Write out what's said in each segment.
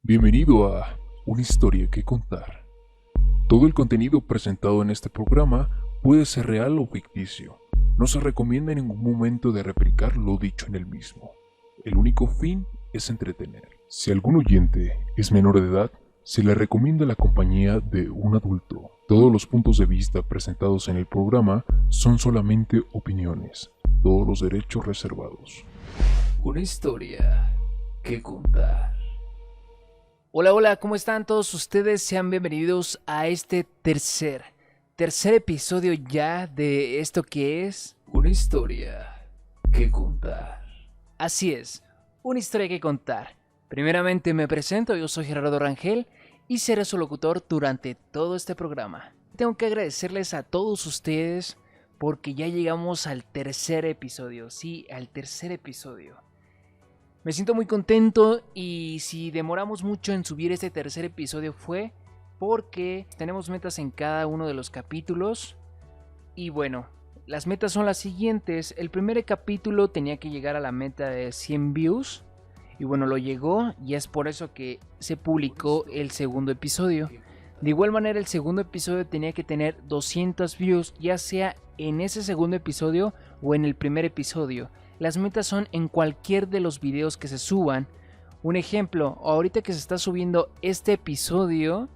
Bienvenido a Una historia que contar. Todo el contenido presentado en este programa puede ser real o ficticio. No se recomienda en ningún momento de replicar lo dicho en el mismo. El único fin es entretener. Si algún oyente es menor de edad, se le recomienda la compañía de un adulto. Todos los puntos de vista presentados en el programa son solamente opiniones. Todos los derechos reservados. Una historia que contar. Hola, hola, ¿cómo están todos ustedes? Sean bienvenidos a este tercer episodio ya de esto que es Una historia que contar. Así es, una historia que contar. Primeramente me presento, yo soy Gerardo Rangel y seré su locutor durante todo este programa. Tengo que agradecerles a todos ustedes porque ya llegamos al tercer episodio, sí, al tercer episodio. Me siento muy contento y si demoramos mucho en subir este tercer episodio fue porque tenemos metas en cada uno de los capítulos. Y bueno, las metas son las siguientes. El primer capítulo tenía que llegar a la meta de 100 views. Y bueno, lo llegó y es por eso que se publicó el segundo episodio. De igual manera, el segundo episodio tenía que tener 200 views, ya sea en ese segundo episodio o en el primer episodio. Las metas son en cualquier de los videos que se suban. Un ejemplo, ahorita que se está subiendo este episodio,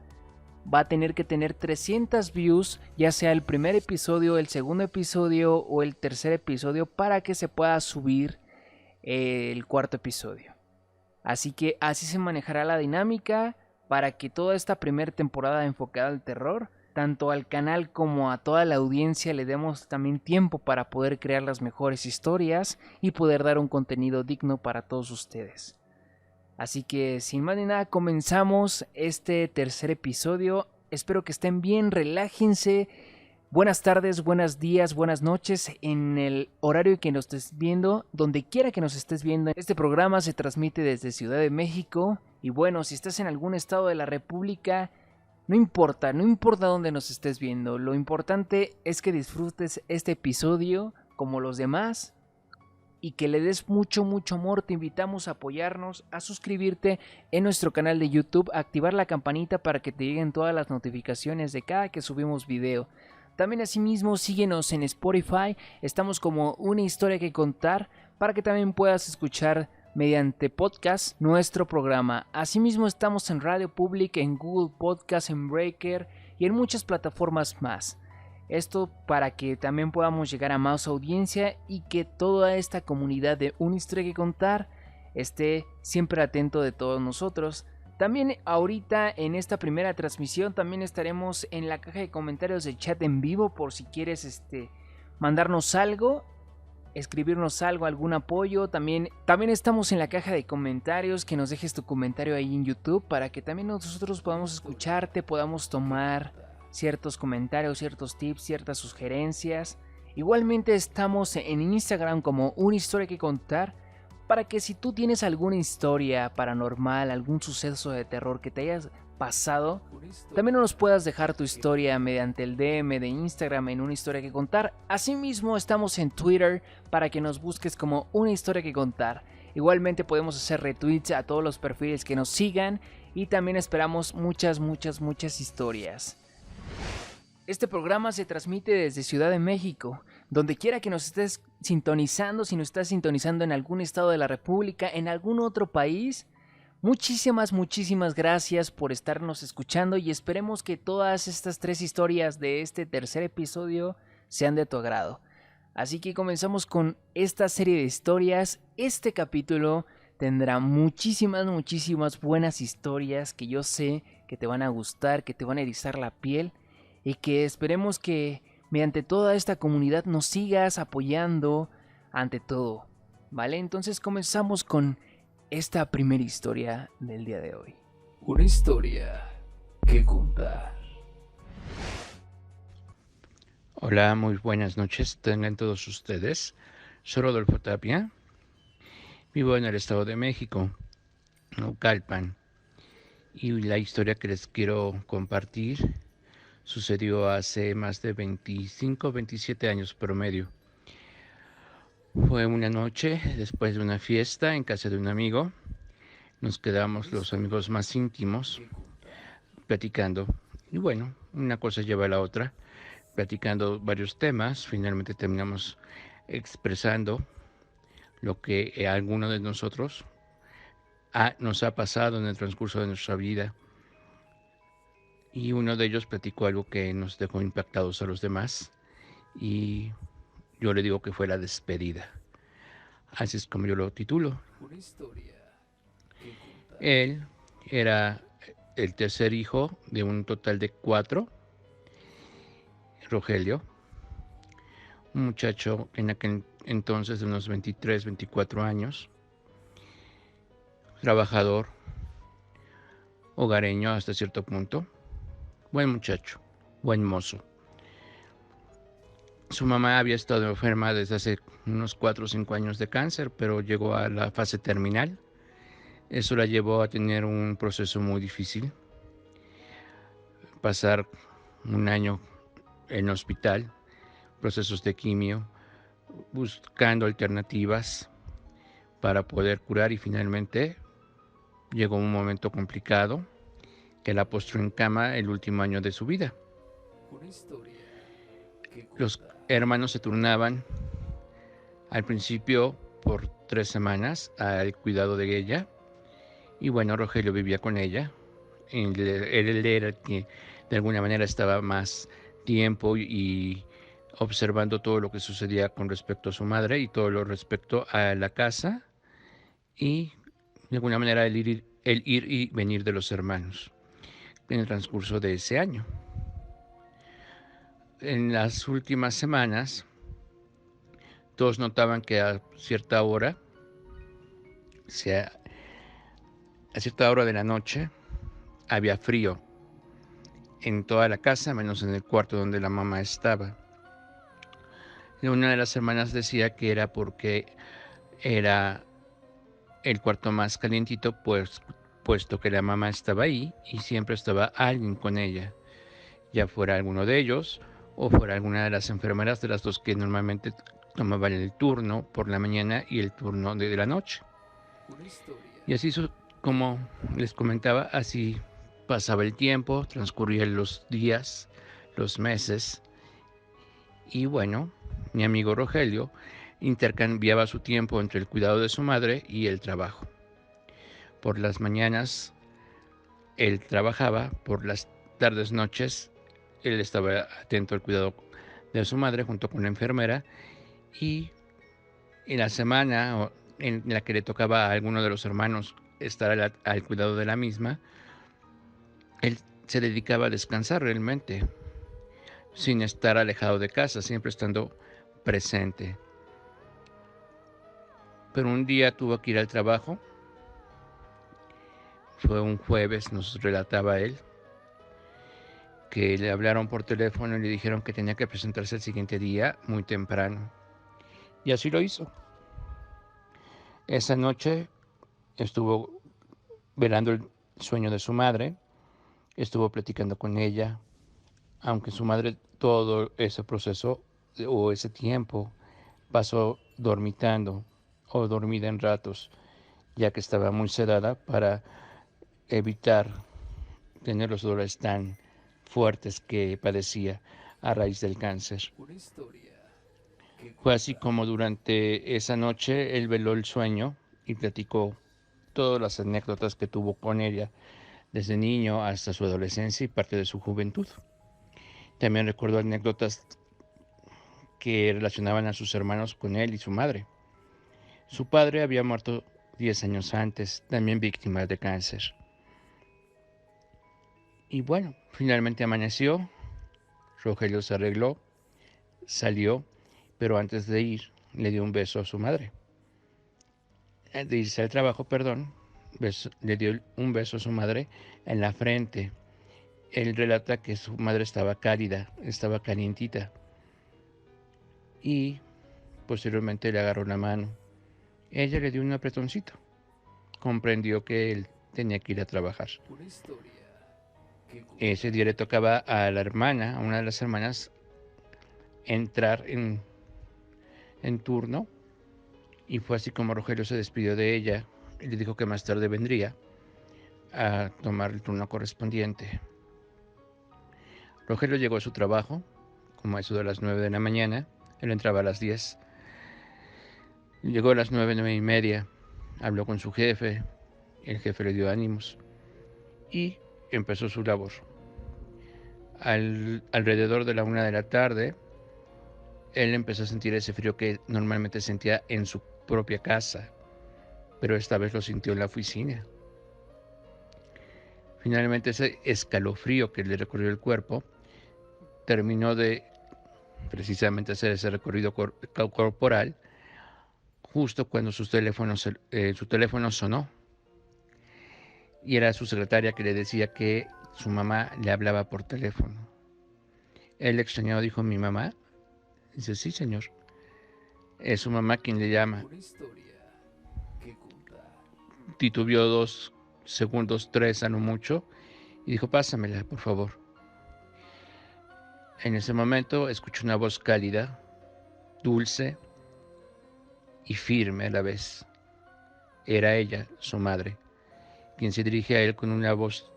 va a tener que tener 300 views, ya sea el primer episodio, el segundo episodio o el tercer episodio, para que se pueda subir el cuarto episodio. Así que así se manejará la dinámica para que toda esta primera temporada enfocada al terror, tanto al canal como a toda la audiencia, le demos también tiempo para poder crear las mejores historias y poder dar un contenido digno para todos ustedes. Así que sin más ni nada comenzamos este tercer episodio. Espero que estén bien, relájense. Buenas tardes, buenos días, buenas noches en el horario que nos estés viendo, donde quiera que nos estés viendo. Este programa se transmite desde Ciudad de México y bueno, si estás en algún estado de la República, no importa dónde nos estés viendo. Lo importante es que disfrutes este episodio como los demás y que le des mucho amor. Te invitamos a apoyarnos, a suscribirte en nuestro canal de YouTube, a activar la campanita para que te lleguen todas las notificaciones de cada que subimos video. También asimismo síguenos en Spotify, estamos como Una historia que contar para que también puedas escuchar mediante podcast nuestro programa. Asimismo estamos en Radio Public, en Google Podcast, en Breaker y en muchas plataformas más. Esto para que también podamos llegar a más audiencia y que toda esta comunidad de Una historia que contar esté siempre atento de todos nosotros. También ahorita en esta primera transmisión también estaremos en la caja de comentarios de chat en vivo por si quieres mandarnos algo, escribirnos algo, algún apoyo. También estamos en la caja de comentarios, que nos dejes tu comentario ahí en YouTube para que también nosotros podamos escucharte, podamos tomar ciertos comentarios, ciertos tips, ciertas sugerencias. Igualmente estamos en Instagram como Una historia que contar, para que si tú tienes alguna historia paranormal, algún suceso de terror que te hayas pasado, también nos puedas dejar tu historia mediante el DM de Instagram en Una historia que contar. Asimismo estamos en Twitter para que nos busques como Una historia que contar. Igualmente podemos hacer retweets a todos los perfiles que nos sigan y también esperamos muchas historias. Este programa se transmite desde Ciudad de México. Donde quiera que nos estés sintonizando, si nos estás sintonizando en algún estado de la República, en algún otro país, muchísimas gracias por estarnos escuchando y esperemos que todas estas 3 historias de este tercer episodio sean de tu agrado. Así que comenzamos con esta serie de historias. Este capítulo tendrá muchísimas buenas historias que yo sé que te van a gustar, que te van a erizar la piel y que esperemos que mediante toda esta comunidad nos sigas apoyando ante todo, ¿vale? Entonces comenzamos con esta primera historia del día de hoy. Una historia que contar. Hola, muy buenas noches, tengan todos ustedes. Soy Rodolfo Tapia, vivo en el Estado de México, Naucalpan, y la historia que les quiero compartir sucedió hace más de 25, 27 años promedio. Fue una noche después de una fiesta en casa de un amigo. nos quedamos los amigos más íntimos platicando. Y bueno, una cosa lleva a la otra, platicando varios temas. Finalmente terminamos expresando lo que a alguno de nosotros nos ha pasado en el transcurso de nuestra vida. Y uno de ellos platicó algo que nos dejó impactados a los demás. Y yo le digo que fue la despedida. Así es como yo lo titulo. Una historia que contar. Él era el tercer hijo de un total de 4. Rogelio, un muchacho en aquel entonces de unos 23, 24 años, trabajador, hogareño hasta cierto punto, buen muchacho, buen mozo. Su mamá había estado enferma desde hace unos 4 o 5 años de cáncer, pero llegó a la fase terminal. Eso la llevó a tener un proceso muy difícil, pasar un año en hospital, procesos de quimio, buscando alternativas para poder curar, y finalmente llegó un momento complicado que la postró en cama el último año de su vida. Una historia que Los contar. hermanos se turnaban al principio por 3 semanas al cuidado de ella, y bueno, Rogelio vivía con ella. Él era el que de alguna manera estaba más tiempo y observando todo lo que sucedía con respecto a su madre y todo lo respecto a la casa y de alguna manera el ir y venir de los hermanos en el transcurso de ese año. En las últimas semanas, todos notaban que a cierta hora de la noche, había frío en toda la casa, menos en el cuarto donde la mamá estaba. Y una de las hermanas decía que era porque era el cuarto más calientito, puesto que la mamá estaba ahí y siempre estaba alguien con ella, ya fuera alguno de ellos o fuera alguna de las enfermeras, de las dos que normalmente tomaban el turno por la mañana y el turno de la noche. Una historia Y así, como les comentaba, así pasaba el tiempo, transcurrían los días, los meses, y bueno, mi amigo Rogelio intercambiaba su tiempo entre el cuidado de su madre y el trabajo. Por las mañanas él trabajaba, por las tardes, noches, él estaba atento al cuidado de su madre junto con la enfermera, y en la semana en la que le tocaba a alguno de los hermanos estar al cuidado de la misma, él se dedicaba a descansar realmente, sin estar alejado de casa, siempre estando presente. Pero un día tuvo que ir al trabajo, fue un jueves, nos relataba él, que le hablaron por teléfono y le dijeron que tenía que presentarse el siguiente día muy temprano. Y así lo hizo. Esa noche estuvo velando el sueño de su madre, estuvo platicando con ella, aunque su madre todo ese proceso o ese tiempo pasó dormitando o dormida en ratos, ya que estaba muy sedada para evitar tener los dolores tan fuertes que padecía a raíz del cáncer. una historia que Fue así contar. como durante esa noche él veló el sueño y platicó todas las anécdotas que tuvo con ella, desde niño hasta su adolescencia y parte de su juventud. También recordó anécdotas que relacionaban a sus hermanos con él y su madre. Su padre había muerto 10 años antes, también víctima de cáncer. Y bueno, finalmente amaneció, Rogelio se arregló, salió, pero antes de ir le dio un beso a su madre. De irse al trabajo, perdón, le dio un beso a su madre en la frente. Él relata que su madre estaba cálida, estaba calientita, y posteriormente le agarró la mano. Ella le dio un apretoncito. Comprendió que él tenía que ir a trabajar. Una historia que contar. Ese día le tocaba a la hermana, a una de las hermanas, entrar en turno, y fue así como Rogelio se despidió de ella y le dijo que más tarde vendría a tomar el turno correspondiente. Rogelio llegó a su trabajo, como a eso de las 9 de la mañana. Él entraba a las 10. Llegó a las 9, 9 y media, habló con su jefe, el jefe le dio ánimos y empezó su labor. Alrededor de la 1 de la tarde, él empezó a sentir ese frío que normalmente sentía en su propia casa, pero esta vez lo sintió en la oficina. Finalmente ese escalofrío que le recorrió el cuerpo terminó de precisamente hacer ese recorrido corporal justo cuando su teléfono sonó. Y era su secretaria que le decía que su mamá le hablaba por teléfono. Él extrañado dijo, ¿mi mamá? Dice, sí, señor. Es su mamá quien le llama. Una historia que contar. Titubeó 2 segundos, 3 a lo mucho, y dijo, pásamela, por favor. En ese momento escuchó una voz cálida, dulce y firme a la vez. Era ella, su madre, quien se dirige a él con una voz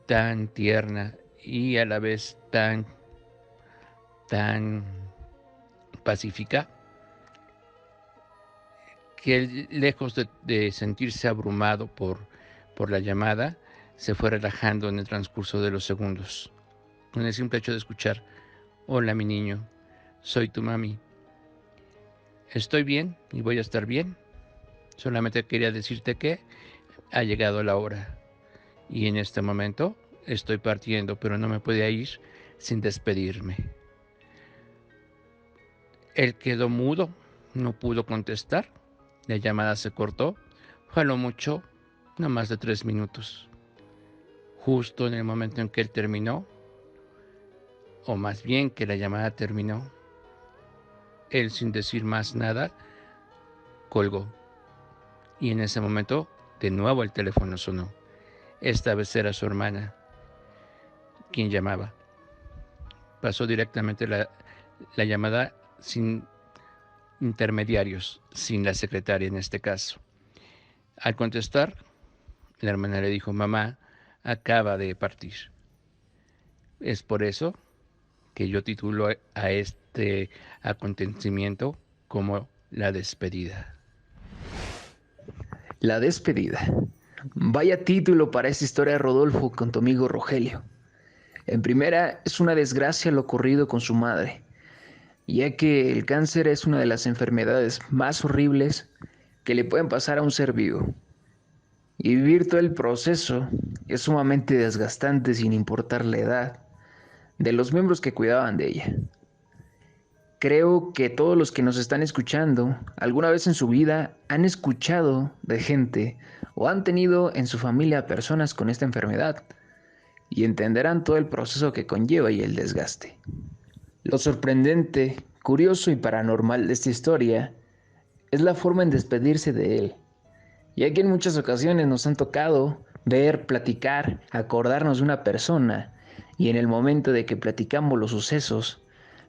tan tierna y a la vez tan pacífica, que él, lejos de sentirse abrumado por la llamada, se fue relajando en el transcurso de los segundos. Con el simple hecho de escuchar, hola mi niño, soy tu mami. Estoy bien y voy a estar bien. Solamente quería decirte que ha llegado la hora. Y en este momento estoy partiendo, pero no me podía ir sin despedirme. Él quedó mudo, no pudo contestar. La llamada se cortó. Fue a lo mucho, no más de 3 minutos. Justo en el momento en que él terminó, o más bien que la llamada terminó, él sin decir más nada, colgó. Y en ese momento, de nuevo el teléfono sonó. Esta vez era su hermana quien llamaba. Pasó directamente la llamada sin intermediarios, sin la secretaria en este caso. Al contestar, la hermana le dijo, mamá acaba de partir. Es por eso que yo titulo a este acontecimiento como la despedida. La despedida. Vaya título para esta historia, Rodolfo, con tu amigo Rogelio. En primera, es una desgracia lo ocurrido con su madre, ya que el cáncer es una de las enfermedades más horribles que le pueden pasar a un ser vivo. Y vivir todo el proceso es sumamente desgastante sin importar la edad de los miembros que cuidaban de ella. Creo que todos los que nos están escuchando alguna vez en su vida han escuchado de gente o han tenido en su familia personas con esta enfermedad y entenderán todo el proceso que conlleva y el desgaste. Lo sorprendente, curioso y paranormal de esta historia es la forma en despedirse de él, ya que en muchas ocasiones nos han tocado ver, platicar, acordarnos de una persona y en el momento de que platicamos los sucesos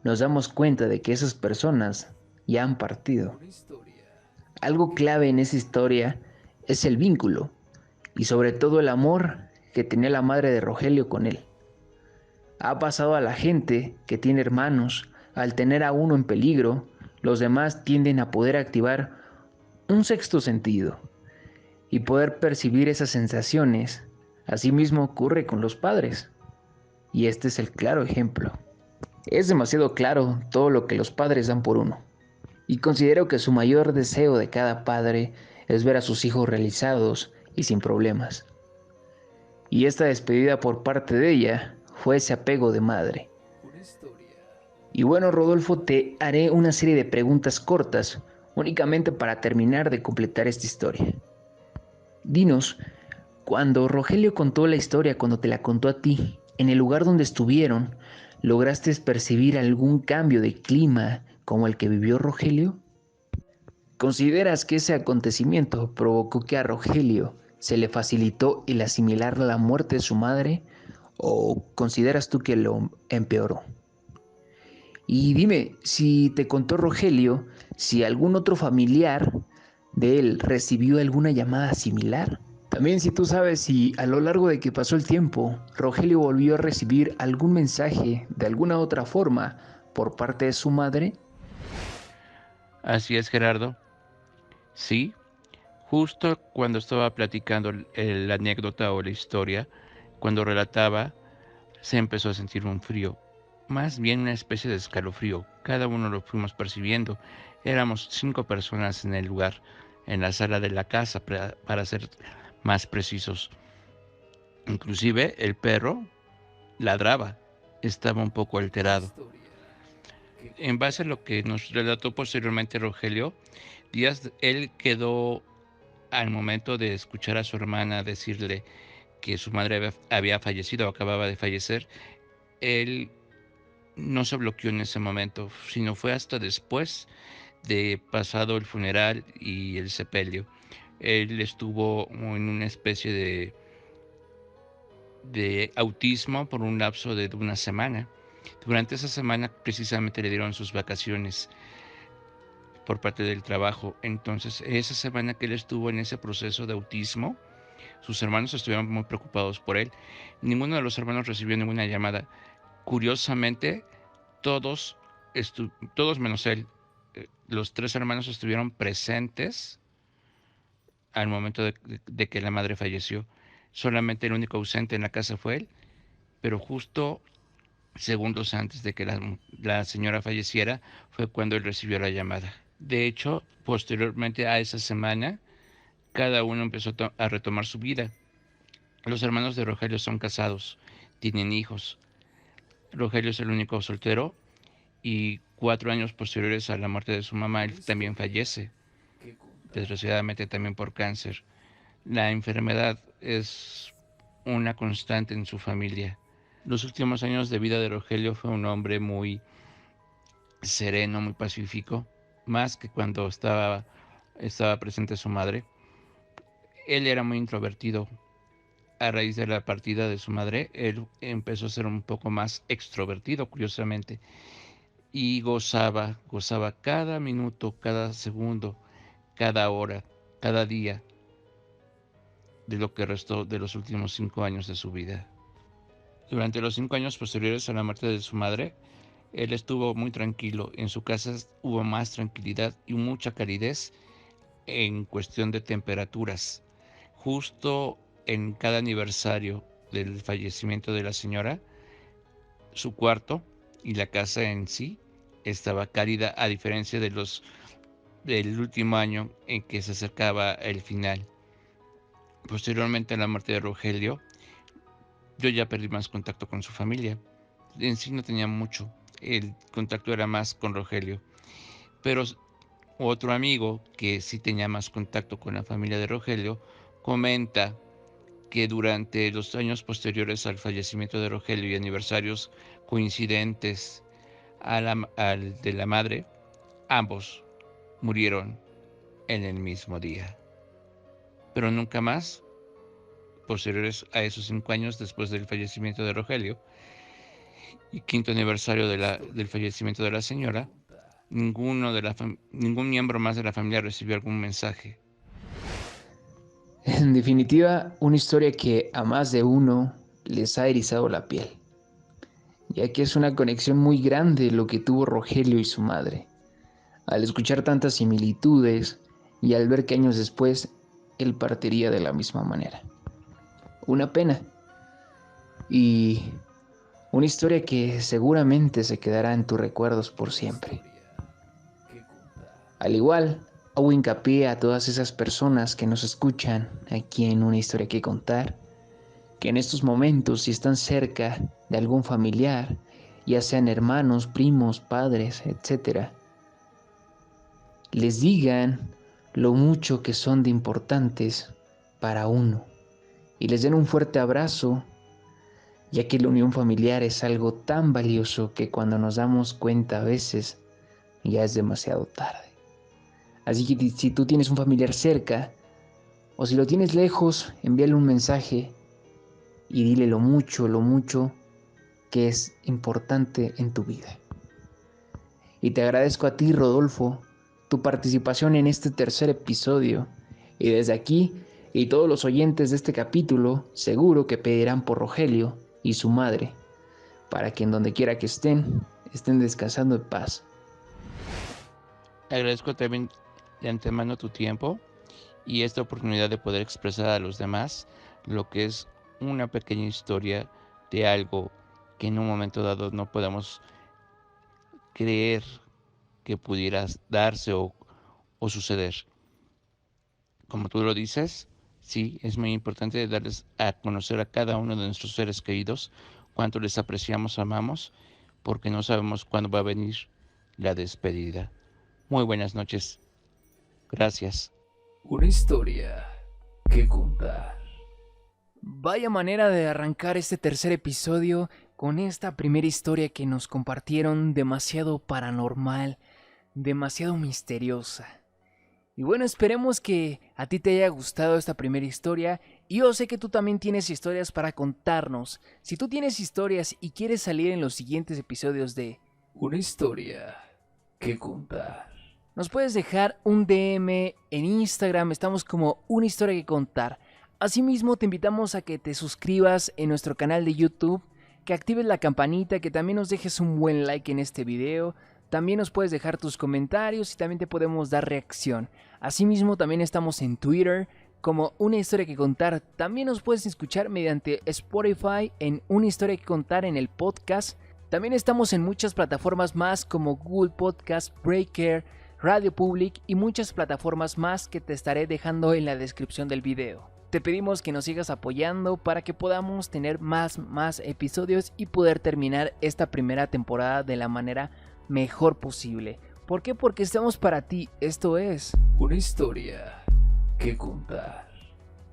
nos damos cuenta de que esas personas ya han partido. Algo clave en esa historia es el vínculo y sobre todo el amor que tenía la madre de Rogelio con él. Ha pasado a la gente que tiene hermanos, al tener a uno en peligro, los demás tienden a poder activar un sexto sentido y poder percibir esas sensaciones. Asimismo ocurre con los padres, y este es el claro ejemplo. Es demasiado claro todo lo que los padres dan por uno, y considero que su mayor deseo de cada padre es ver a sus hijos realizados y sin problemas. Y esta despedida por parte de ella fue ese apego de madre. Y bueno, Rodolfo, te haré una serie de preguntas cortas, únicamente para terminar de completar esta historia. Dinos, cuando Rogelio contó la historia, cuando te la contó a ti, en el lugar donde estuvieron, ¿lograste percibir algún cambio de clima como el que vivió Rogelio? ¿Consideras que ese acontecimiento provocó que a Rogelio se le facilitó el asimilar la muerte de su madre o consideras tú que lo empeoró? Y dime, si te contó Rogelio, si algún otro familiar de él recibió alguna llamada similar. También si tú sabes si a lo largo de que pasó el tiempo, Rogelio volvió a recibir algún mensaje de alguna otra forma por parte de su madre. Así es, Gerardo. Sí, justo cuando estaba platicando la anécdota o la historia, cuando relataba, se empezó a sentir un frío, más bien una especie de escalofrío. Cada uno lo fuimos percibiendo. Éramos 5 personas en el lugar, en la sala de la casa, para ser más precisos. Inclusive el perro ladraba, estaba un poco alterado. En base a lo que nos relató posteriormente Rogelio, Díaz, él quedó al momento de escuchar a su hermana decirle que su madre había fallecido o acababa de fallecer. Él no se bloqueó en ese momento, sino fue hasta después de pasado el funeral y el sepelio. Él estuvo en una especie de autismo por un lapso de una semana. Durante esa semana precisamente le dieron sus vacaciones por parte del trabajo. Entonces, esa semana que él estuvo en ese proceso de autismo, sus hermanos estuvieron muy preocupados por él. Ninguno de los hermanos recibió ninguna llamada. Curiosamente, todos, todos menos él, los 3 hermanos estuvieron presentes al momento de que la madre falleció. Solamente el único ausente en la casa fue él, pero justo segundos antes de que la señora falleciera fue cuando él recibió la llamada. De hecho, posteriormente a esa semana, cada uno empezó a retomar su vida. Los hermanos de Rogelio son casados, tienen hijos. Rogelio es el único soltero y 4 años posteriores a la muerte de su mamá, él también fallece, desgraciadamente también por cáncer. La enfermedad es una constante en su familia. Los últimos años de vida de Rogelio fue un hombre muy sereno, muy pacífico, más que cuando estaba presente su madre. Él era muy introvertido. A raíz de la partida de su madre, él empezó a ser un poco más extrovertido, curiosamente, y gozaba cada minuto, cada segundo, cada hora, cada día de lo que restó de los últimos 5 años de su vida. Durante los 5 años posteriores a la muerte de su madre, él estuvo muy tranquilo. En su casa hubo más tranquilidad y mucha calidez en cuestión de temperaturas. Justo en cada aniversario del fallecimiento de la señora, su cuarto y la casa en sí estaba cálida, a diferencia del último año en que se acercaba el final. Posteriormente a la muerte de Rogelio, yo ya perdí más contacto con su familia. En sí no tenía mucho, el contacto era más con Rogelio. Pero otro amigo que sí tenía más contacto con la familia de Rogelio comenta que durante los años posteriores al fallecimiento de Rogelio y aniversarios coincidentes al de la madre, ambos murieron en el mismo día. Pero nunca más, posteriores a esos 5 años después del fallecimiento de Rogelio y 5º aniversario del fallecimiento de la señora, ningún miembro más de la familia recibió algún mensaje. En definitiva, una historia que a más de uno les ha erizado la piel, ya que es una conexión muy grande lo que tuvo Rogelio y su madre. Al escuchar tantas similitudes y al ver que años después él partiría de la misma manera. Una pena y una historia que seguramente se quedará en tus recuerdos por siempre. Al igual, hago hincapié a todas esas personas que nos escuchan aquí en Una Historia que Contar, que en estos momentos, si están cerca de algún familiar, ya sean hermanos, primos, padres, etc., les digan lo mucho que son de importantes para uno y les den un fuerte abrazo, ya que la unión familiar es algo tan valioso que cuando nos damos cuenta a veces ya es demasiado tarde. Así que si tú tienes un familiar cerca o si lo tienes lejos, envíale un mensaje y dile lo mucho que es importante en tu vida. Y te agradezco a ti, Rodolfo, tu participación en este tercer episodio. Y desde aquí, y todos los oyentes de este capítulo, seguro que pedirán por Rogelio y su madre, para que en donde quiera que estén descansando en paz. Agradezco también de antemano tu tiempo y esta oportunidad de poder expresar a los demás lo que es una pequeña historia de algo que en un momento dado no podamos creer que pudiera darse o suceder. Como tú lo dices, sí, es muy importante darles a conocer a cada uno de nuestros seres queridos cuánto les apreciamos, amamos, porque no sabemos cuándo va a venir la despedida. Muy buenas noches. Gracias. Una historia que contar. Vaya manera de arrancar este tercer episodio con esta primera historia que nos compartieron, demasiado paranormal, demasiado misteriosa. Y bueno, esperemos que a ti te haya gustado esta primera historia y yo sé que tú también tienes historias para contarnos. Si tú tienes historias y quieres salir en los siguientes episodios de Una historia que contar, nos puedes dejar un DM en Instagram, estamos como Una historia que contar. Asimismo te invitamos a que te suscribas en nuestro canal de YouTube, que actives la campanita, que también nos dejes un buen like en este video. También nos puedes dejar tus comentarios y también te podemos dar reacción. Asimismo también estamos en Twitter como Una historia que contar. También nos puedes escuchar mediante Spotify en Una historia que contar en el podcast. También estamos en muchas plataformas más como Google Podcast, Breaker, Radio Public y muchas plataformas más que te estaré dejando en la descripción del video. Te pedimos que nos sigas apoyando para que podamos tener más episodios y poder terminar esta primera temporada de la manera mejor posible. ¿Por qué? Porque estamos para ti. Esto es Una historia que contar.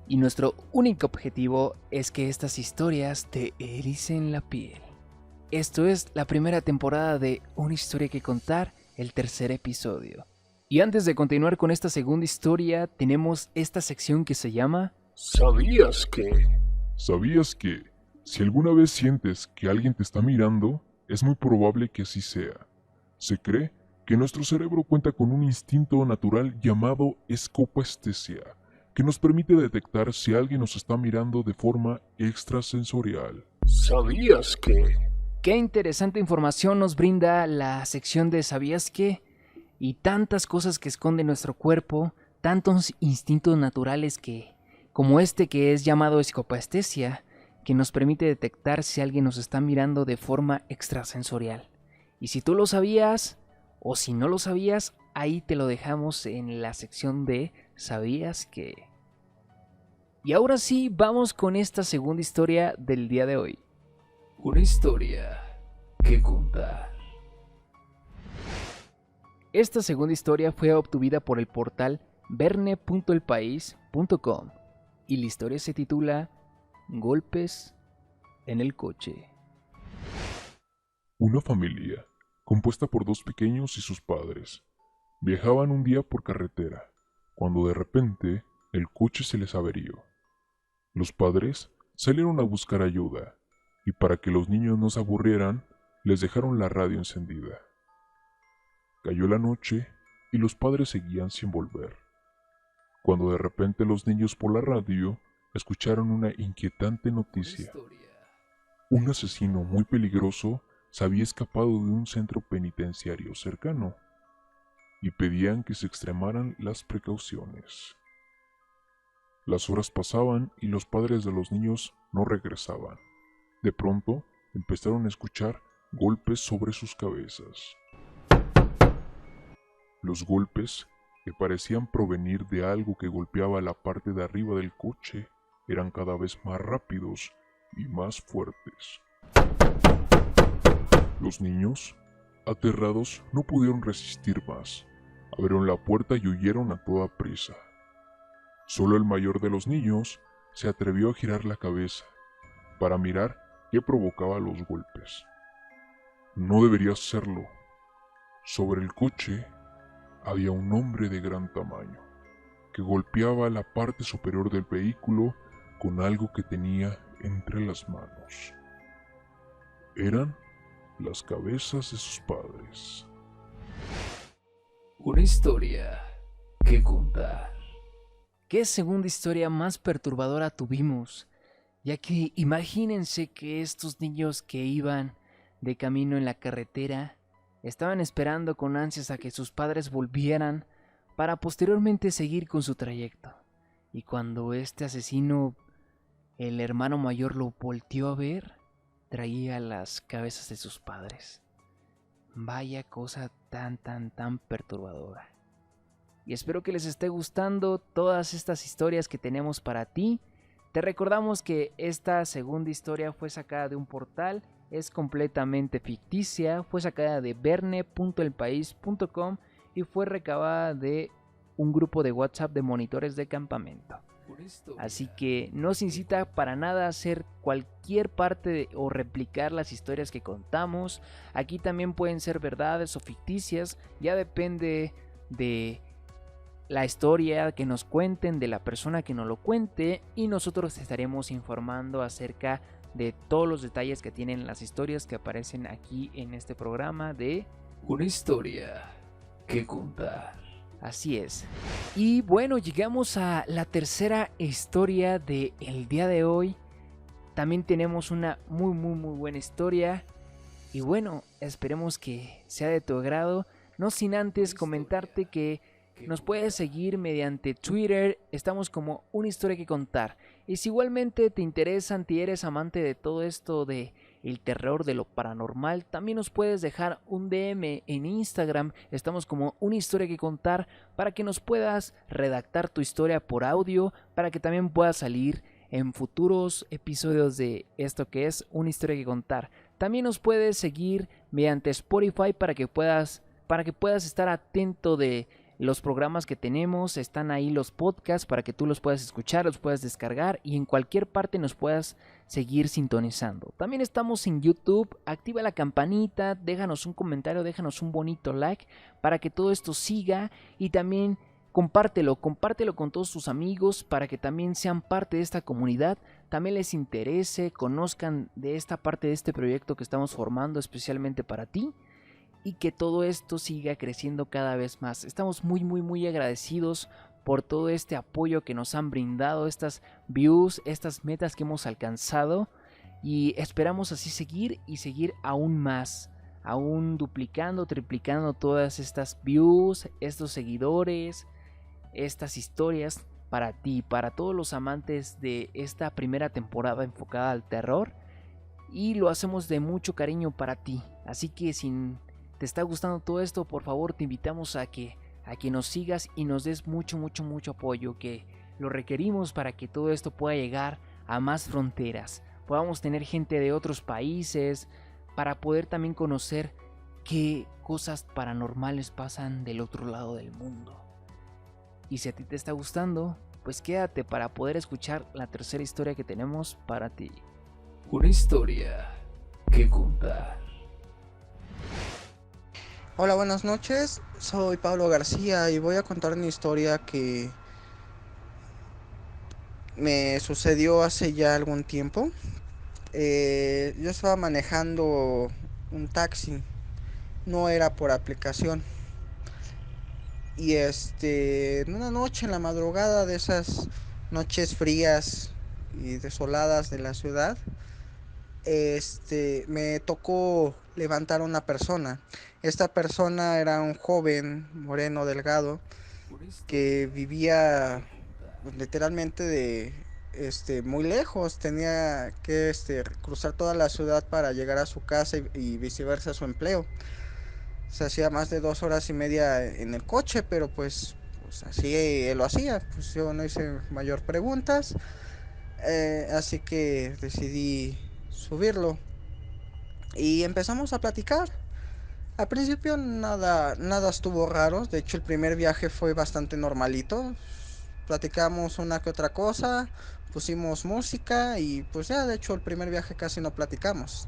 Y nuestro único objetivo es que estas historias te ericen la piel. Esto es la primera temporada de Una historia que contar, el tercer episodio. Y antes de continuar con esta segunda historia, tenemos esta sección que se llama ¿Sabías que? ¿Sabías que? Si alguna vez sientes que alguien te está mirando, es muy probable que así sea. Se cree que nuestro cerebro cuenta con un instinto natural llamado escopaestesia, que nos permite detectar si alguien nos está mirando de forma extrasensorial. ¿Sabías que? Qué interesante información nos brinda la sección de ¿Sabías qué? Y tantas cosas que esconde nuestro cuerpo, tantos instintos naturales como este que es llamado escopaestesia, que nos permite detectar si alguien nos está mirando de forma extrasensorial. Y si tú lo sabías, o si no lo sabías, ahí te lo dejamos en la sección de ¿Sabías qué? Y ahora sí, vamos con esta segunda historia del día de hoy. Una historia que contar. Esta segunda historia fue obtuvida por el portal verne.elpaís.com y la historia se titula Golpes en el coche. Una familia, compuesta por dos pequeños y sus padres, viajaban un día por carretera, cuando de repente el coche se les averió. Los padres salieron a buscar ayuda, y para que los niños no se aburrieran, les dejaron la radio encendida. Cayó la noche y los padres seguían sin volver, cuando de repente los niños por la radio escucharon una inquietante noticia. Un asesino muy peligroso se había escapado de un centro penitenciario cercano, y pedían que se extremaran las precauciones. Las horas pasaban y los padres de los niños no regresaban. De pronto empezaron a escuchar golpes sobre sus cabezas. Los golpes, que parecían provenir de algo que golpeaba la parte de arriba del coche, eran cada vez más rápidos y más fuertes. Los niños, aterrados, no pudieron resistir más. Abrieron la puerta y huyeron a toda prisa. Solo el mayor de los niños se atrevió a girar la cabeza para mirar qué provocaba los golpes. No debería hacerlo. Sobre el coche había un hombre de gran tamaño que golpeaba la parte superior del vehículo con algo que tenía entre las manos. Eran las cabezas de sus padres. Una historia que contar. ¿Qué segunda historia más perturbadora tuvimos? Ya que imagínense que estos niños que iban de camino en la carretera estaban esperando con ansias a que sus padres volvieran para posteriormente seguir con su trayecto. Y cuando este asesino, el hermano mayor, lo volteó a ver, traía las cabezas de sus padres. Vaya cosa tan perturbadora. Y espero que les esté gustando todas estas historias que tenemos para ti. Te recordamos que esta segunda historia fue sacada de un portal, es completamente ficticia, fue sacada de verne.elpaís.com y fue recabada de un grupo de WhatsApp de monitores de campamento. Así que no se incita para nada a hacer cualquier parte o replicar las historias que contamos. Aquí también pueden ser verdades o ficticias, ya depende de la historia que nos cuenten, de la persona que nos lo cuente, y nosotros estaremos informando acerca de todos los detalles que tienen las historias que aparecen aquí en este programa de Una historia que contar. Así es. Y bueno, llegamos a la tercera historia del día de hoy. También tenemos una muy buena historia. Y bueno, esperemos que sea de tu agrado. No sin antes comentarte que nos puedes seguir mediante Twitter, estamos como Una historia que contar. Y si igualmente te interesan, si eres amante de todo esto de el terror, de lo paranormal, también nos puedes dejar un DM en Instagram, estamos como Una historia que contar, para que nos puedas redactar tu historia por audio, para que también puedas salir en futuros episodios de esto que es Una historia que contar. También nos puedes seguir mediante Spotify para que puedas estar atento de los programas que tenemos. Están ahí los podcasts para que tú los puedas escuchar, los puedas descargar y en cualquier parte nos puedas seguir sintonizando. También estamos en YouTube, activa la campanita, déjanos un comentario, déjanos un bonito like para que todo esto siga, y también compártelo con todos tus amigos para que también sean parte de esta comunidad, también les interese, conozcan de esta parte de este proyecto que estamos formando especialmente para ti, y que todo esto siga creciendo cada vez más. Estamos muy agradecidos por todo este apoyo que nos han brindado, estas views, estas metas que hemos alcanzado, y esperamos así seguir aún más, aún duplicando, triplicando todas estas views, estos seguidores, estas historias para ti, para todos los amantes de esta primera temporada enfocada al terror, y lo hacemos de mucho cariño para ti. Así que si te está gustando todo esto, por favor te invitamos a que nos sigas y nos des mucho apoyo, que lo requerimos para que todo esto pueda llegar a más fronteras, podamos tener gente de otros países, para poder también conocer qué cosas paranormales pasan del otro lado del mundo. Y si a ti te está gustando, pues quédate para poder escuchar la tercera historia que tenemos para ti. Una historia que contar. Hola, buenas noches, soy Pablo García y voy a contar una historia que me sucedió hace ya algún tiempo. Yo estaba manejando un taxi, no era por aplicación, y en una noche, en la madrugada, de esas noches frías y desoladas de la ciudad, me tocó levantar a una persona. Esta persona era un joven moreno delgado que vivía literalmente muy lejos. Tenía que cruzar toda la ciudad para llegar a su casa y viceversa a su empleo. Se hacía más de 2 horas y media en el coche, pero pues así él lo hacía. Pues yo no hice mayor preguntas, así que decidí subirlo y empezamos a platicar. Al principio nada estuvo raro. De hecho, el primer viaje fue bastante normalito. Platicamos una que otra cosa, pusimos música y pues ya, de hecho, el primer viaje casi no platicamos.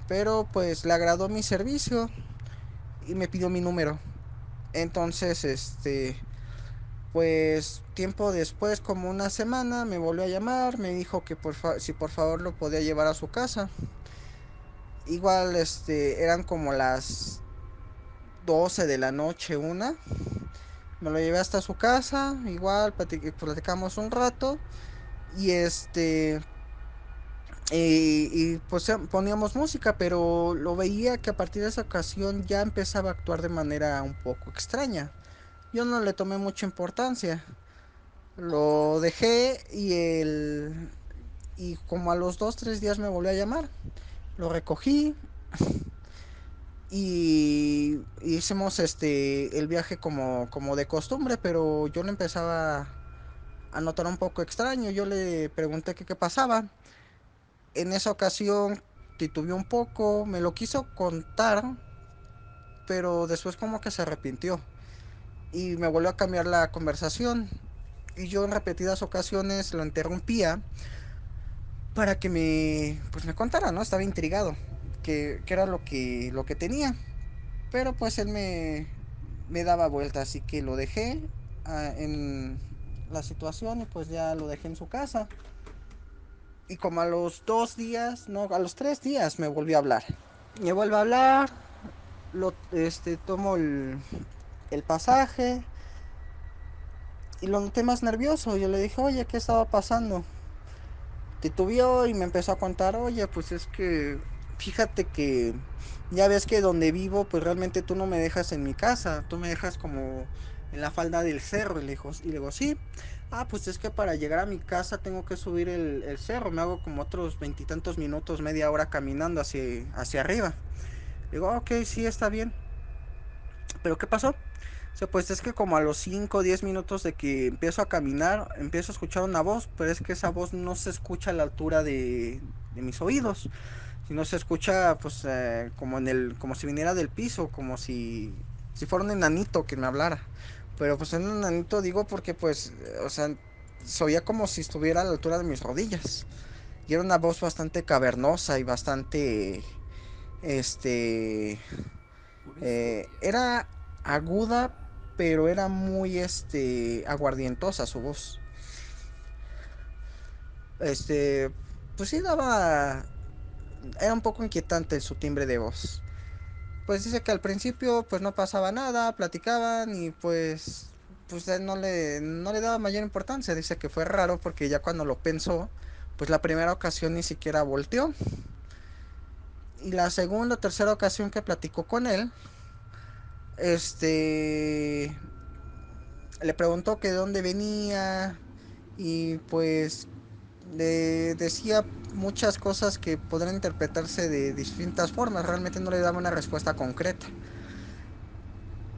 Pero pues le agradó mi servicio y me pidió mi número. Entonces, pues tiempo después, como una semana, me volvió a llamar, me dijo que si por favor lo podía llevar a su casa. Igual, eran como las 12 de la noche, una. Me lo llevé hasta su casa, igual platicamos un rato y pues poníamos música, pero lo veía que a partir de esa ocasión ya empezaba a actuar de manera un poco extraña. Yo no le tomé mucha importancia. Lo dejé y como a los 2 3 días me volvió a llamar. Lo recogí y hicimos el viaje como de costumbre, pero yo le empezaba a notar un poco extraño. Yo le pregunté qué pasaba. En esa ocasión titubeó un poco, me lo quiso contar, pero después como que se arrepintió y me volvió a cambiar la conversación. Y yo en repetidas ocasiones lo interrumpía para que me contara, ¿no? Estaba intrigado, que era lo que tenía. Pero pues él me daba vuelta, así que lo dejé en la situación y pues ya lo dejé en su casa. Y como a los 2 días, no, a los 3 días me volvió a hablar. Me vuelve a hablar, tomo el pasaje y lo noté más nervioso. Yo le dije, oye, ¿qué estaba pasando? Titubeó y me empezó a contar, oye, pues es que fíjate que ya ves que donde vivo, pues realmente tú no me dejas en mi casa, tú me dejas como en la falda del cerro. Y le digo, sí. Ah, pues es que para llegar a mi casa tengo que subir el cerro, me hago como otros veintitantos minutos, media hora caminando hacia arriba. Le digo, ok, sí, está bien. ¿Pero qué pasó? O sea, pues es que como a los 5 o 10 minutos de que empiezo a caminar, empiezo a escuchar una voz, pero es que esa voz no se escucha a la altura de mis oídos, sino se escucha pues como si viniera del piso, como si fuera un enanito que me hablara. Pero pues un enanito digo porque pues, o sea, se oía como si estuviera a la altura de mis rodillas. Y era una voz bastante cavernosa y bastante, este, era aguda, pero era muy aguardientosa su voz. Este, pues sí daba, era un poco inquietante su timbre de voz. Pues dice que al principio pues no pasaba nada, platicaban y pues él no le daba mayor importancia. Dice que fue raro porque ya cuando lo pensó, pues la primera ocasión ni siquiera volteó. Y la segunda o tercera ocasión que platicó con él, este le preguntó que de dónde venía y pues le decía muchas cosas que podrían interpretarse de distintas formas. Realmente no le daba una respuesta concreta.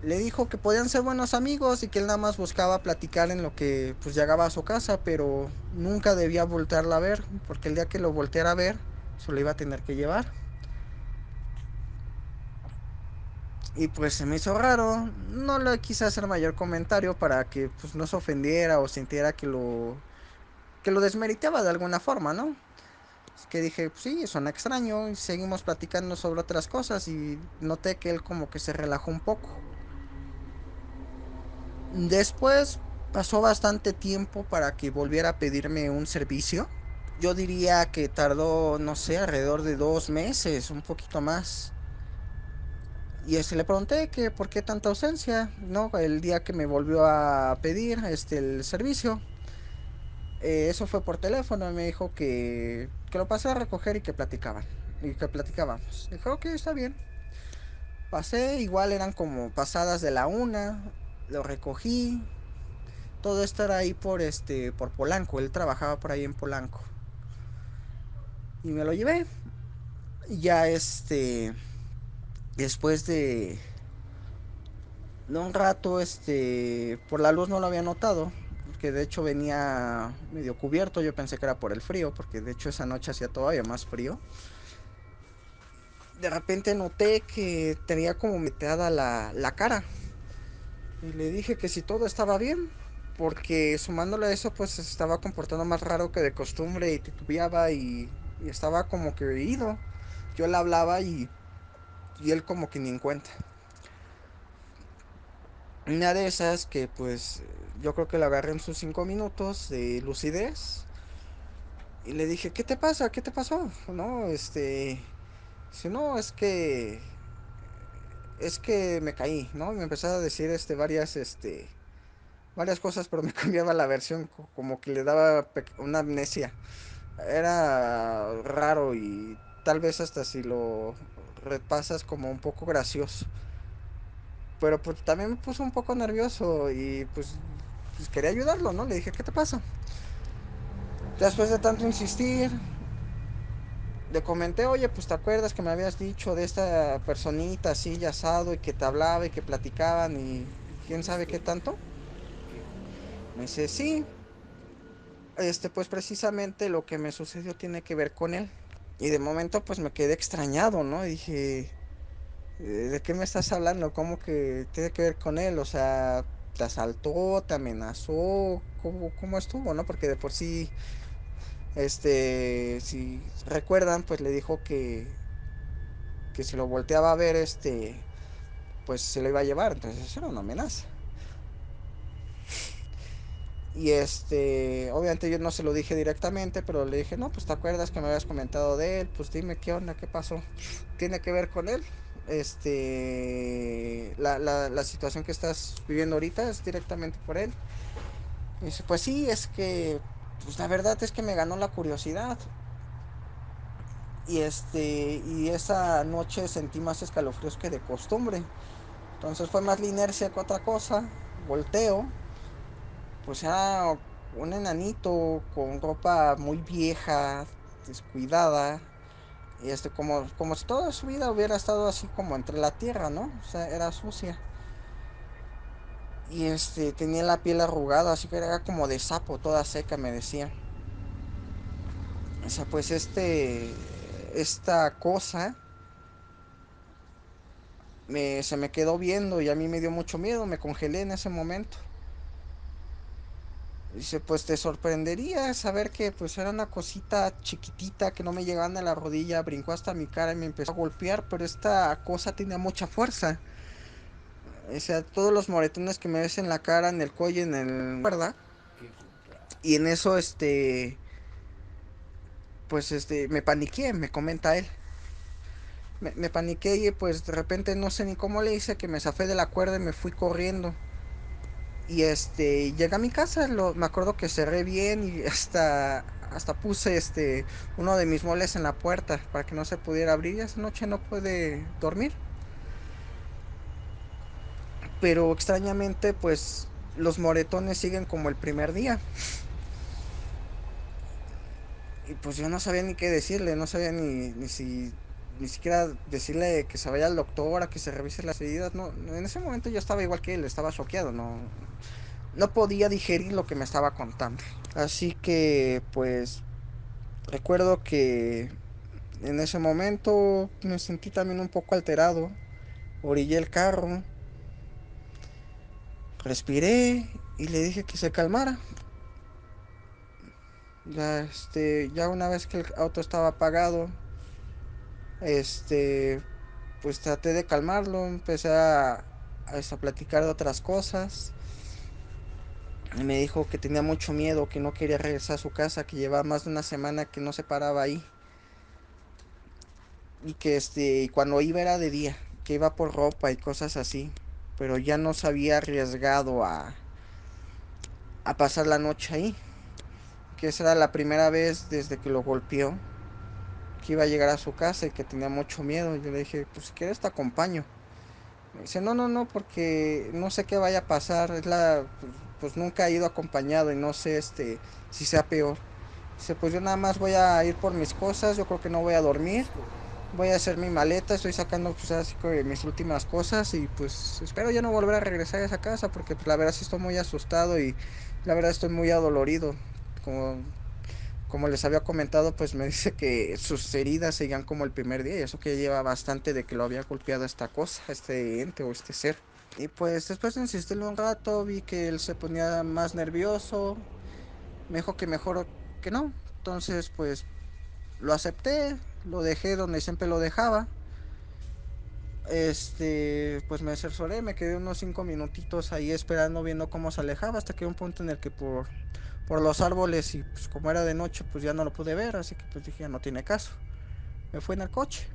Le dijo que podían ser buenos amigos y que él nada más buscaba platicar en lo que pues llegaba a su casa, pero nunca debía voltearla a ver, porque el día que lo volteara a ver, se lo iba a tener que llevar. Y pues se me hizo raro, no le quise hacer mayor comentario para que pues no se ofendiera o sintiera que lo desmeritaba de alguna forma, ¿no? Es que dije, pues sí, suena extraño, y seguimos platicando sobre otras cosas y noté que él como que se relajó un poco. Después pasó bastante tiempo para que volviera a pedirme un servicio. Yo diría que tardó, no sé, alrededor de 2 meses, un poquito más. Y le pregunté que por qué tanta ausencia, ¿no? El día que me volvió a pedir el servicio. Eso fue por teléfono y me dijo que lo pasé a recoger y que platicaban. Y que platicábamos. Dije, ok, está bien. Pasé, igual eran como pasadas de la una. Lo recogí. Todo esto era ahí por Polanco. Él trabajaba por ahí en Polanco. Y me lo llevé. Y ya después de un rato, por la luz no lo había notado. Porque de hecho venía medio cubierto. Yo pensé que era por el frío. Porque de hecho esa noche hacía todavía más frío. De repente noté que tenía como meteada la cara. Y le dije que si todo estaba bien. Porque sumándole a eso, pues se estaba comportando más raro que de costumbre y titubeaba y estaba como que ido. Yo le hablaba y él como que ni en cuenta. Una de esas que pues yo creo que la agarré en sus 5 minutos de lucidez. Y le dije, ¿qué te pasa? ¿Qué te pasó? No, dice, no, es que es que me caí, ¿no? Me empezaba a decir varias cosas, pero me cambiaba la versión, como que le daba una amnesia. Era raro y tal vez hasta si lo repasas como un poco gracioso. Pero pues también me puso un poco nervioso y pues quería ayudarlo, ¿no? Le dije, ¿qué te pasa? Después de tanto insistir, le comenté, oye, pues te acuerdas que me habías dicho de esta personita así y asado y que te hablaba y que platicaban y quién sabe qué tanto. Me dice, sí, pues precisamente lo que me sucedió tiene que ver con él. Y de momento pues me quedé extrañado, ¿no? Y dije, ¿de qué me estás hablando? ¿Cómo que tiene que ver con él? O sea, ¿te asaltó? ¿Te amenazó? ¿Cómo estuvo, no? Porque de por sí, si recuerdan, pues le dijo que si lo volteaba a ver, pues se lo iba a llevar. Entonces eso era una amenaza. Y obviamente yo no se lo dije directamente, pero le dije, no, pues te acuerdas que me habías comentado de él, pues dime qué onda, qué pasó. ¿Tiene que ver con él? La situación que estás viviendo ahorita es directamente por él. Y dice, pues sí, es que, pues la verdad es que me ganó la curiosidad. Y esa noche sentí más escalofríos que de costumbre. Entonces fue más la inercia que otra cosa. Volteo, pues era un enanito con ropa muy vieja, descuidada. Y como si toda su vida hubiera estado así como entre la tierra, ¿no? O sea, era sucia. Y tenía la piel arrugada, así que era como de sapo, toda seca, me decía. O sea, pues esta cosa se me quedó viendo y a mí me dio mucho miedo, me congelé en ese momento. Dice, pues te sorprendería saber que pues era una cosita chiquitita que no me llegaba a la rodilla, brincó hasta mi cara y me empezó a golpear, pero esta cosa tenía mucha fuerza. O sea, todos los moretones que me ves en la cara, en el cuello, en el... ¿verdad? Y en eso, pues me paniqué, me comenta él. Me paniqué y pues de repente no sé ni cómo le hice que me zafé de la cuerda y me fui corriendo. Y llegué a mi casa, me acuerdo que cerré bien y hasta puse uno de mis muebles en la puerta para que no se pudiera abrir. Y esa noche no pude dormir. Pero extrañamente, pues los moretones siguen como el primer día. Y pues yo no sabía ni qué decirle, no sabía ni siquiera decirle que se vaya al doctor, a que se revise las heridas. No, en ese momento yo estaba igual que él, estaba choqueado, no podía digerir lo que me estaba contando. Así que pues recuerdo que en ese momento me sentí también un poco alterado. Orillé el carro, respiré y le dije que se calmara. Ya una vez que el auto estaba apagado, este, pues traté de calmarlo, empecé a platicar de otras cosas. Y me dijo que tenía mucho miedo, que no quería regresar a su casa, que llevaba más de una semana que no se paraba ahí. Y que cuando iba era de día, que iba por ropa y cosas así. Pero ya no se había arriesgado a pasar la noche ahí. Que esa era la primera vez desde que lo golpeó, que iba a llegar a su casa y que tenía mucho miedo. Yo le dije, pues si quieres te acompaño. Me dice, no, no, no, porque no sé qué vaya a pasar. Pues nunca he ido acompañado y no sé si sea peor. Dice, pues yo nada más voy a ir por mis cosas, yo creo que no voy a dormir. Voy a hacer mi maleta, estoy sacando pues así que mis últimas cosas y pues espero ya no volver a regresar a esa casa porque pues la verdad sí estoy muy asustado y la verdad estoy muy adolorido. Como, como les había comentado, pues me dice que sus heridas seguían como el primer día y eso que lleva bastante de que lo había golpeado esta cosa, este ente o este ser. Y pues después de insistirle un rato vi que él se ponía más nervioso, me dijo que mejor que no. Entonces pues lo acepté, lo dejé donde siempre lo dejaba. Pues me cercioré, me quedé unos 5 minutitos ahí esperando, viendo cómo se alejaba, hasta que un punto en el que por los árboles y pues como era de noche, pues ya no lo pude ver, así que pues dije, ya no tiene caso. Me fui en el coche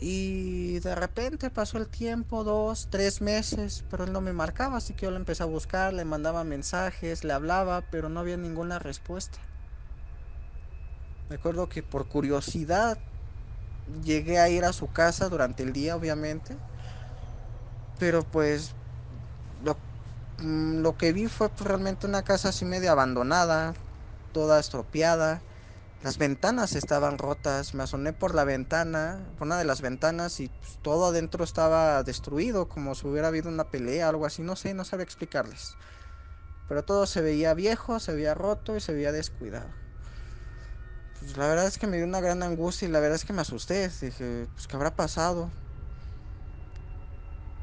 Y de repente pasó el tiempo, 2, 3 meses, pero él no me marcaba, así que yo lo empecé a buscar, le mandaba mensajes, le hablaba, pero no había ninguna respuesta. Recuerdo que por curiosidad llegué a ir a su casa durante el día, obviamente, pero pues lo, lo que vi fue pues, realmente una casa así medio abandonada, toda estropeada. Las ventanas estaban rotas, me asomé por la ventana, por una de las ventanas y pues, todo adentro estaba destruido, como si hubiera habido una pelea, algo así, no sé, no sabía explicarles. Pero todo se veía viejo, se veía roto y se veía descuidado. Pues la verdad es que me dio una gran angustia y la verdad es que me asusté. Dije, pues ¿qué habrá pasado?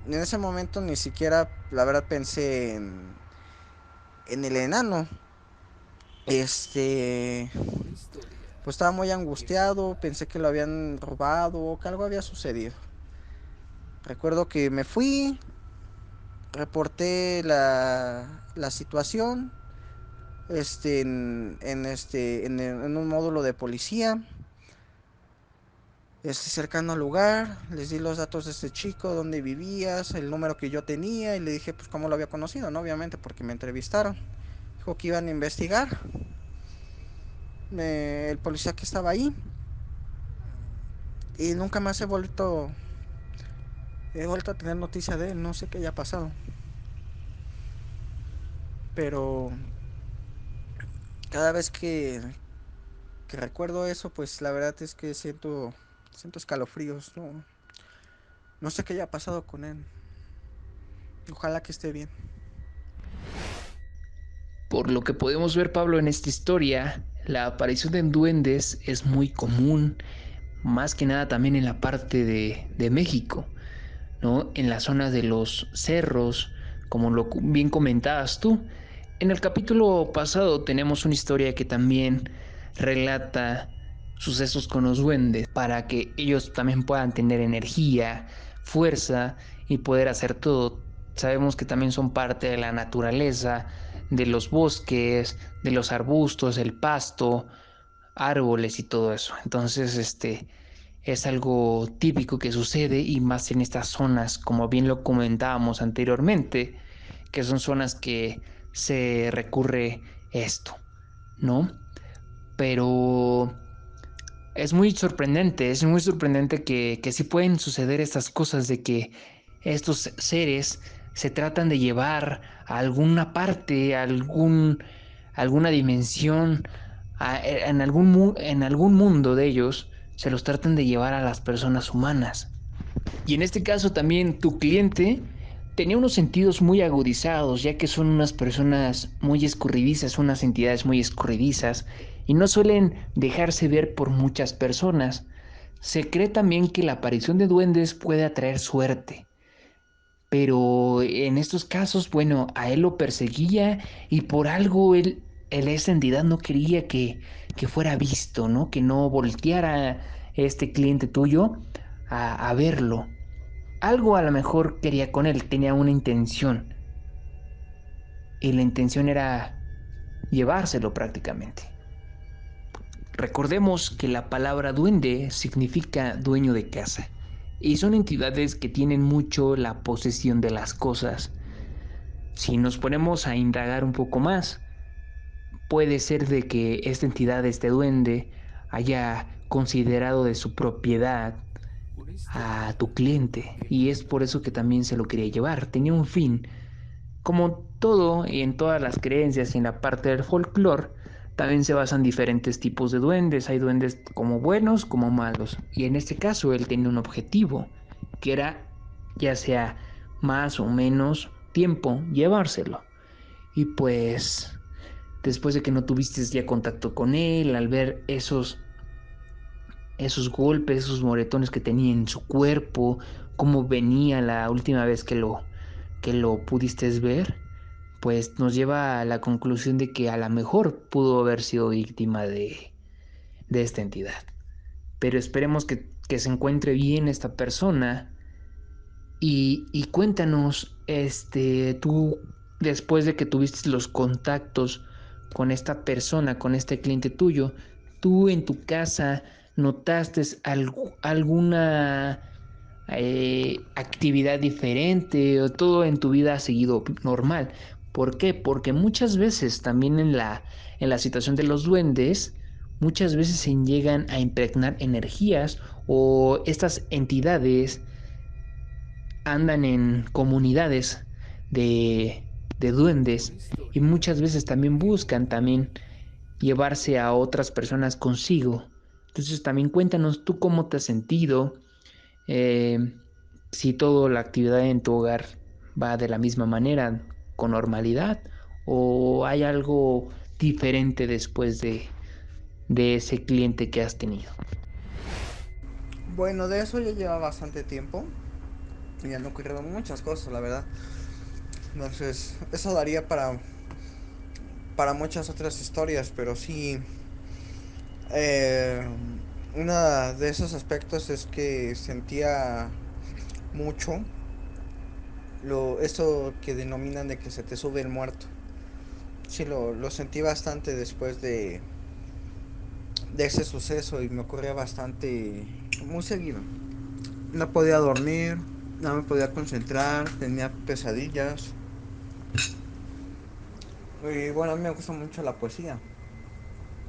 Y en ese momento ni siquiera, la verdad, pensé en el enano. Este, pues estaba muy angustiado, pensé que lo habían robado o que algo había sucedido. Recuerdo que me fui, reporté la situación en un módulo de policía cercano al lugar. Les di los datos de este chico, dónde vivías, el número que yo tenía y le dije pues cómo lo había conocido, ¿no? Obviamente porque me entrevistaron. Dijo que iban a investigar. El policía que estaba ahí y nunca más he vuelto a tener noticia de él, no sé qué haya pasado. Pero cada vez que recuerdo eso, pues la verdad es que siento escalofríos, no sé qué haya pasado con él. Ojalá que esté bien. Por lo que podemos ver, Pablo, en esta historia, la aparición de duendes es muy común, más que nada también en la parte de México, ¿no? En las zonas de los cerros, como lo bien comentabas tú. En el capítulo pasado tenemos una historia que también relata sucesos con los duendes para que ellos también puedan tener energía, fuerza y poder hacer todo. Sabemos que también son parte de la naturaleza, de los bosques, de los arbustos, el pasto, árboles y todo eso. Entonces, es algo típico que sucede y más en estas zonas, como bien lo comentábamos anteriormente, que son zonas que se recurre esto, ¿no? Pero es muy sorprendente que sí pueden suceder estas cosas de que estos seres se tratan de llevar a alguna parte, alguna dimensión, en algún mundo de ellos, se los tratan de llevar a las personas humanas. Y en este caso también tu cliente tenía unos sentidos muy agudizados, ya que son unas personas muy escurridizas, unas entidades muy escurridizas, y no suelen dejarse ver por muchas personas. Se cree también que la aparición de duendes puede atraer suerte, pero en estos casos, bueno, a él lo perseguía y por algo esa entidad no quería que fuera visto, ¿no? Que no volteara este cliente tuyo a verlo. Algo a lo mejor quería con él, tenía una intención. Y la intención era llevárselo prácticamente. Recordemos que la palabra duende significa dueño de casa. Y son entidades que tienen mucho la posesión de las cosas. Si nos ponemos a indagar un poco más, puede ser de que esta entidad, este duende, haya considerado de su propiedad a tu cliente. Y es por eso que también se lo quería llevar. Tenía un fin. Como todo y en todas las creencias y en la parte del folclore, también se basan diferentes tipos de duendes. Hay duendes como buenos como malos. Y en este caso él tenía un objetivo, que era ya sea más o menos tiempo llevárselo. Y pues después de que no tuviste ya contacto con él, al ver esos golpes, esos moretones que tenía en su cuerpo, cómo venía la última vez que lo pudiste ver, pues nos lleva a la conclusión de que a lo mejor pudo haber sido víctima de esta entidad. Pero esperemos que se encuentre bien esta persona y cuéntanos, tú después de que tuviste los contactos con esta persona, con este cliente tuyo, tú en tu casa notaste alguna actividad diferente o todo en tu vida ha seguido normal. ¿Por qué? Porque muchas veces también en la situación de los duendes, muchas veces se llegan a impregnar energías o estas entidades andan en comunidades de, de duendes y muchas veces también buscan también llevarse a otras personas consigo. Entonces también cuéntanos tú cómo te has sentido, eh, si toda la actividad en tu hogar va de la misma manera, con normalidad, o hay algo diferente después de ese cliente que has tenido. Bueno, de eso ya lleva bastante tiempo y han ocurrido muchas cosas, la verdad. Entonces, eso daría para muchas otras historias, pero sí, eh, uno de esos aspectos es que sentía mucho eso que denominan de que se te sube el muerto. Sí, lo sentí bastante después de ese suceso y me ocurría bastante, muy seguido. No podía dormir, no me podía concentrar, tenía pesadillas. Y bueno, a mí me gusta mucho la poesía.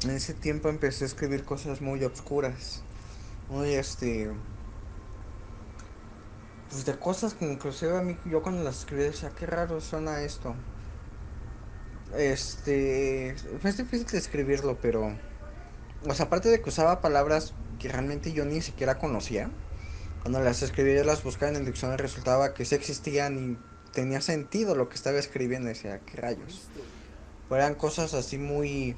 En ese tiempo empecé a escribir cosas muy obscuras, muy pues de cosas que inclusive a mí, yo cuando las escribí decía, qué raro suena esto. Fue difícil de escribirlo, pero, o sea, aparte de que usaba palabras que realmente yo ni siquiera conocía, cuando las escribía yo las buscaba en el diccionario, resultaba que sí existían y tenía sentido lo que estaba escribiendo, decía, qué rayos. Eran cosas así muy,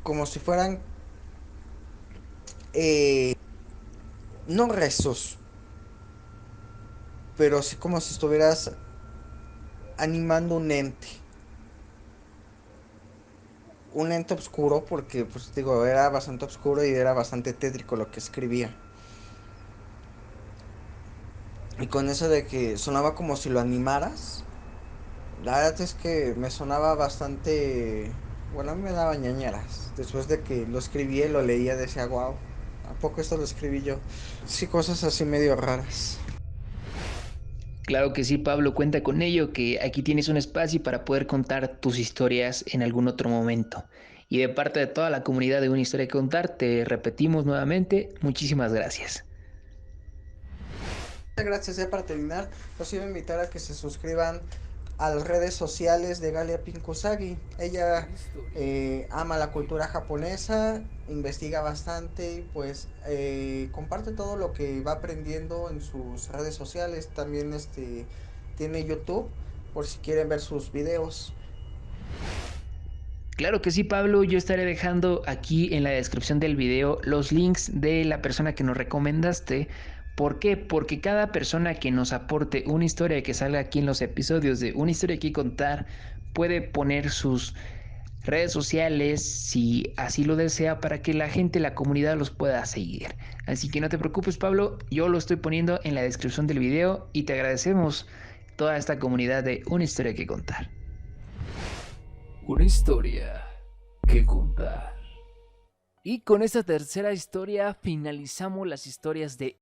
como si fueran, eh, no rezos, pero sí como si estuvieras animando un ente oscuro, porque pues digo, era bastante oscuro y era bastante tétrico lo que escribía. Y con eso de que sonaba como si lo animaras, la verdad es que me sonaba bastante, bueno, a mí me daba ñañeras. Después de que lo escribí y lo leía decía, wow, ¿a poco esto lo escribí yo? Sí, cosas así medio raras. Claro que sí, Pablo, cuenta con ello, que aquí tienes un espacio para poder contar tus historias en algún otro momento. Y de parte de toda la comunidad de Una Historia que Contar, te repetimos nuevamente, muchísimas gracias. Muchas gracias. Ya para terminar, los iba a invitar a que se suscriban a las redes sociales de Galia Pinkusagi. Ella ama la cultura japonesa, investiga bastante y pues comparte todo lo que va aprendiendo en sus redes sociales. También tiene YouTube por si quieren ver sus videos. Claro que sí, Pablo, yo estaré dejando aquí en la descripción del video los links de la persona que nos recomendaste. ¿Por qué? Porque cada persona que nos aporte una historia que salga aquí en los episodios de Una Historia que Contar puede poner sus redes sociales si así lo desea para que la gente, la comunidad los pueda seguir. Así que no te preocupes, Pablo, yo lo estoy poniendo en la descripción del video y te agradecemos toda esta comunidad de Una Historia que Contar. Una historia que contar. Y con esta tercera historia finalizamos las historias de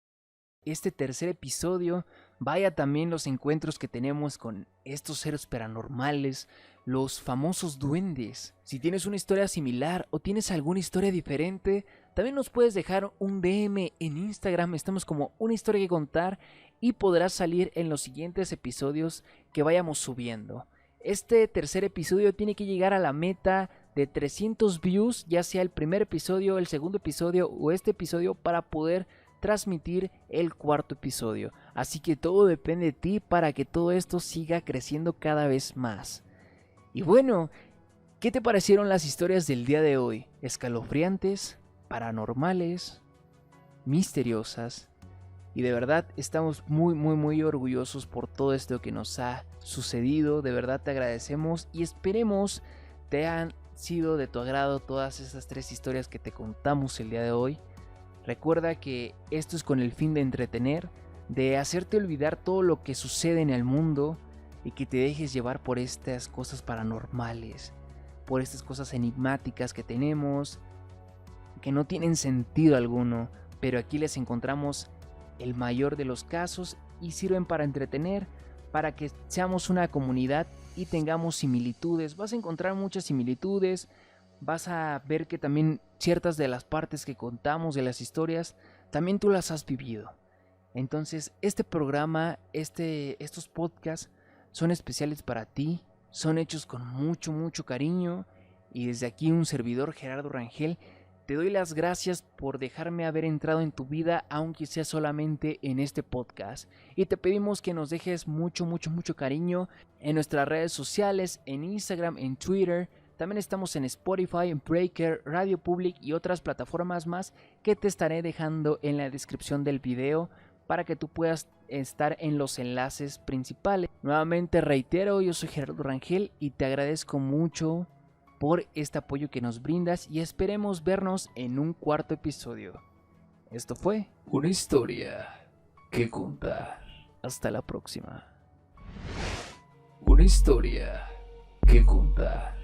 este tercer episodio. Vaya también los encuentros que tenemos con estos seres paranormales, los famosos duendes. Si tienes una historia similar o tienes alguna historia diferente, también nos puedes dejar un DM en Instagram. Estamos como Una Historia que Contar y podrás salir en los siguientes episodios que vayamos subiendo. Este tercer episodio tiene que llegar a la meta de 300 views, ya sea el primer episodio, el segundo episodio o este episodio, para poder transmitir el cuarto episodio. Así que todo depende de ti para que todo esto siga creciendo cada vez más. Y bueno, ¿qué te parecieron las historias del día de hoy? Escalofriantes, paranormales, misteriosas. Y de verdad estamos muy orgullosos por todo esto que nos ha sucedido. De verdad te agradecemos y esperemos te han sido de tu agrado todas esas 3 historias que te contamos el día de hoy. Recuerda que esto es con el fin de entretener, de hacerte olvidar todo lo que sucede en el mundo y que te dejes llevar por estas cosas paranormales, por estas cosas enigmáticas que tenemos. que no tienen sentido alguno, pero aquí les encontramos el mayor de los casos y sirven para entretener, para que seamos una comunidad y tengamos similitudes. Vas a encontrar muchas similitudes, vas a ver que también ciertas de las partes que contamos de las historias, también tú las has vivido. Entonces, este programa, estos podcasts son especiales para ti, son hechos con mucho, mucho cariño, y desde aquí un servidor, Gerardo Rangel, te doy las gracias por dejarme haber entrado en tu vida, aunque sea solamente en este podcast. Y te pedimos que nos dejes mucho, mucho, mucho cariño en nuestras redes sociales, en Instagram, en Twitter. También estamos en Spotify, en Breaker, Radio Public y otras plataformas más que te estaré dejando en la descripción del video para que tú puedas estar en los enlaces principales. Nuevamente reitero, yo soy Gerardo Rangel y te agradezco mucho por este apoyo que nos brindas y esperemos vernos en un cuarto episodio. Esto fue Una historia que contar. Hasta la próxima. Una historia que contar.